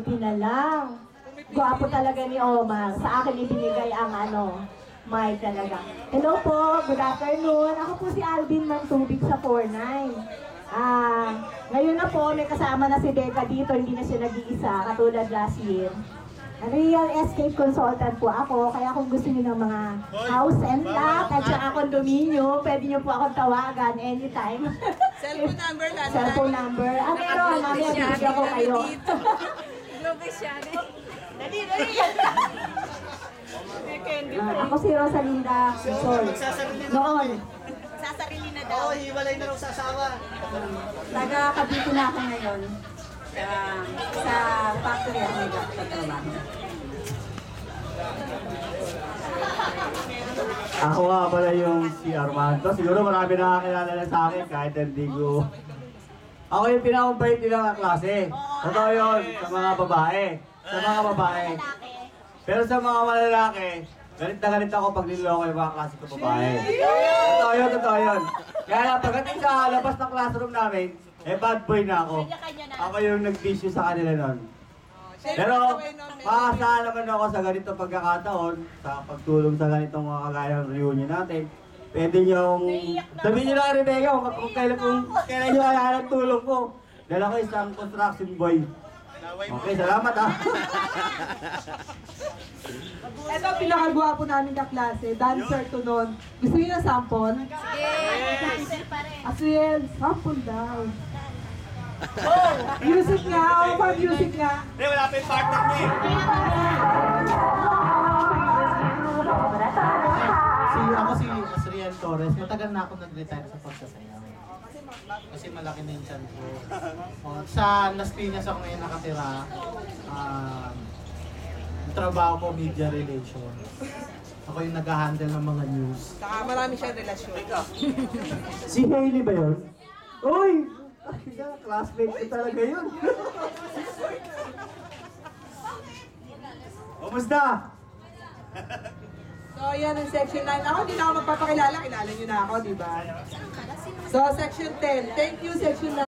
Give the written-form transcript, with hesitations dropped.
buti na lang. Gwapo talaga ni Omar. Sa akin ibinigay ang mic talaga. Hello po, good afternoon. Ako po si Alvin Mantubig sa 49. Ngayon na po, may kasama na si Becca dito, hindi na siya nag-iisa, katulad last year. Real estate consultant po ako, kaya kung gusto niyo ng mga house and lot at saka condominium, pwede niyo po akong tawagan anytime. Cellphone number lang. Cellphone number. Meron, namin bibigyan ko kayo. Globesiane. Dali. Ako si Rosalinda Sol. Noon. Sasarili na daw. Oo, hiwalay na raw sa asawa. Taga Cavite na ako ngayon. Sa factory ako nagtatrabaho. Ako nga pala yung si Armando. Siguro marami nakakilala na sa akin kahit hindi ko. Ako yung pinakabait nilang klase. Totoo yun sa mga babae. Sa mga babae. Pero sa mga malalaki, galit na galit ako pag niloloko yung mga klase ko babae. Totoo yun. Kaya lang, pagdating sa labas ng classroom namin, bad boy na ako. Ako yung nag-issue sa kanila nun. Pero, makakasahan naman ako sa ganitong pagkakataon, sa pagtulong sa ganitong mga kagayang reunion natin. Pwede niyong, sabihin niyo lang Rebecca kung kailan niyo kailangan ng tulong ko. Dahil ako isang construction boy. Okay, salamat Ito ang pinakagwapo namin na klase, dancer to nun. Gusto niyo na sample? Asriel, sample daw. Music nga, music nga. Hindi, wala pa yung partner mo eh. Ako si Asriel Torres. Matagal na ako nag-retire sa pagsasayaw. Kasi malaki na yung chan ko. Sa Las Piñas ako ngayon nakatira. Yung trabaho ko, media relations. Ako yung nag-handle ng mga news. Saka marami siyang relasyon. Si Hailey ba yun? Uy! Classmate ko talaga yun. Kumusta? So, yan ang section 9. Ako, hindi na ako magpapakilala. Kilala niyo na ako, di ba? So, section 10. Thank you, section 9.